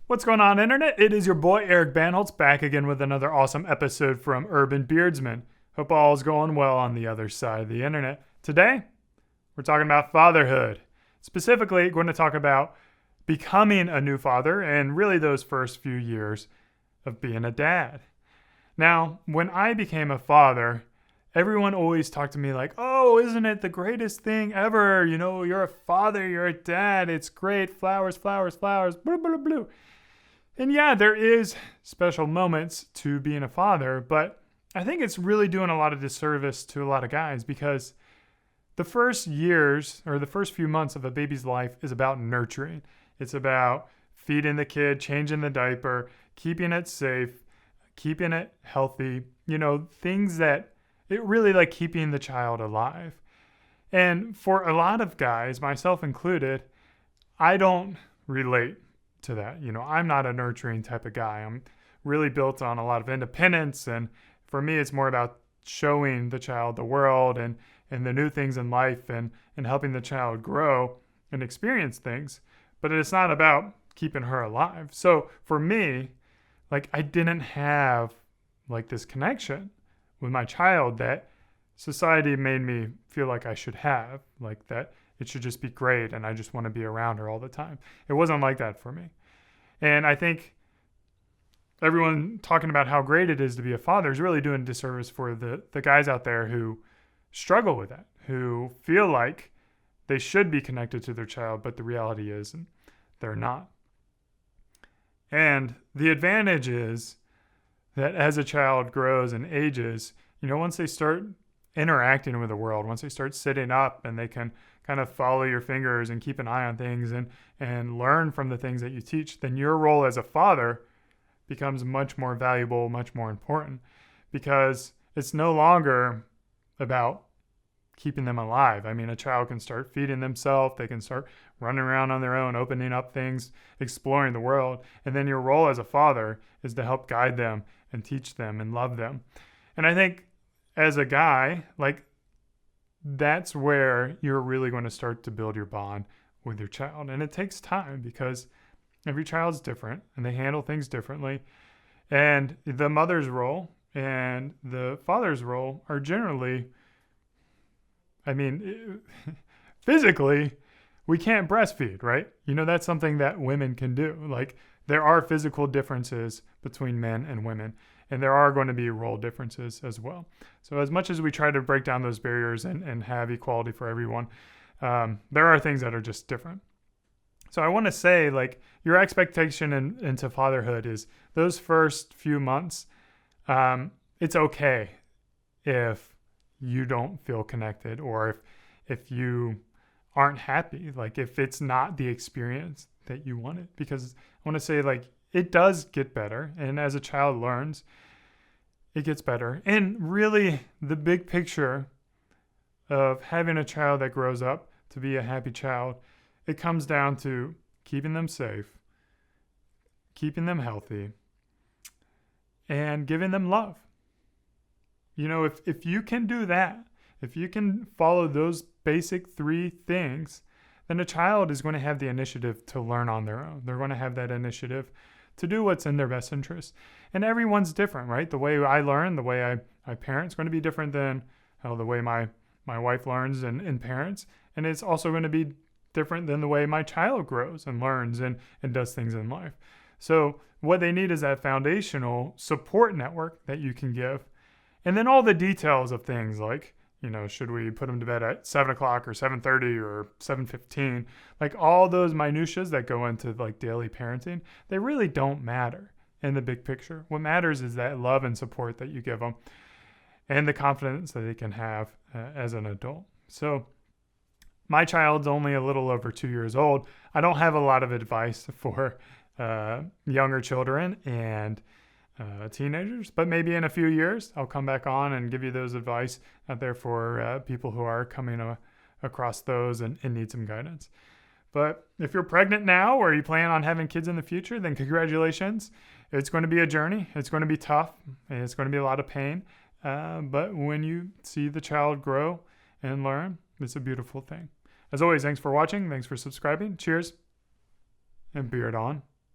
What's going on, Internet? It is your boy, Eric Bandholz, back again with another awesome episode from Urban Beardsman. Hope all's going well on the other side of the Internet. Today, we're talking about fatherhood. Specifically, going to talk about becoming a new father and really those first few years of being a dad. Now, when I became a father, everyone always talked to me like, oh, isn't it the greatest thing ever? You know, you're a father, you're a dad, it's great, flowers, flowers, flowers, blue, blue, blue. And yeah, there is special moments to being a father, but I think it's really doing a lot of disservice to a lot of guys because the first years or the first few months of a baby's life is about nurturing. It's about feeding the kid, changing the diaper, keeping it safe, keeping it healthy, things that it really like keeping the child alive. And for a lot of guys, myself included, I don't relate to that. I'm not a nurturing type of guy. I'm really built on a lot of independence. And for me, it's more about showing the child the world and the new things in life and helping the child grow and experience things. But it's not about keeping her alive. So for me, I didn't have this connection with my child that society made me feel like I should have, that it should just be great and I just want to be around her all the time. It wasn't like that for me. And I think everyone talking about how great it is to be a father is really doing a disservice for the guys out there who struggle with that, who feel like they should be connected to their child, but the reality is they're not. And the advantage is that as a child grows and ages, once they start interacting with the world, once they start sitting up and they can kind of follow your fingers and keep an eye on things and learn from the things that you teach, then your role as a father becomes much more valuable, much more important, because it's no longer about keeping them alive. I mean, a child can start feeding themselves, they can start running around on their own, opening up things, exploring the world. And then your role as a father is to help guide them and teach them and love them. And I think as a guy, that's where you're really going to start to build your bond with your child. And it takes time because every child's different and they handle things differently. And the mother's role and the father's role are generally, physically, we can't breastfeed, right? That's something that women can do. There are physical differences between men and women, and there are going to be role differences as well. So as much as we try to break down those barriers and have equality for everyone, there are things that are just different. So I want to say, your expectation into fatherhood is those first few months, it's okay if you don't feel connected or if you aren't happy, if it's not the experience that you wanted. Because I want to say, it does get better. And as a child learns, it gets better. And really, the big picture of having a child that grows up to be a happy child, it comes down to keeping them safe, keeping them healthy, and giving them love. If you can do that, if you can follow those basic three things, then a child is going to have the initiative to learn on their own. They're going to have that initiative to do what's in their best interest. And everyone's different, right? The way I learn, the way I parent is going to be different than the way my wife learns and parents. And it's also going to be different than the way my child grows and learns and does things in life. So what they need is that foundational support network that you can give. And then all the details of things should we put them to bed at 7 o'clock or 7:30 or 7:15? All those minutiae that go into daily parenting, they really don't matter in the big picture. What matters is that love and support that you give them and the confidence that they can have as an adult. So my child's only a little over 2 years old. I don't have a lot of advice for younger children and teenagers, but maybe in a few years I'll come back on and give you those advice out there for people who are coming across those and need some guidance. But if you're pregnant now or you plan on having kids in the future, then congratulations. It's going to be a journey. It's going to be tough and it's going to be a lot of pain. But when you see the child grow and learn, it's a beautiful thing. As always, thanks for watching. Thanks for subscribing. Cheers and beard on.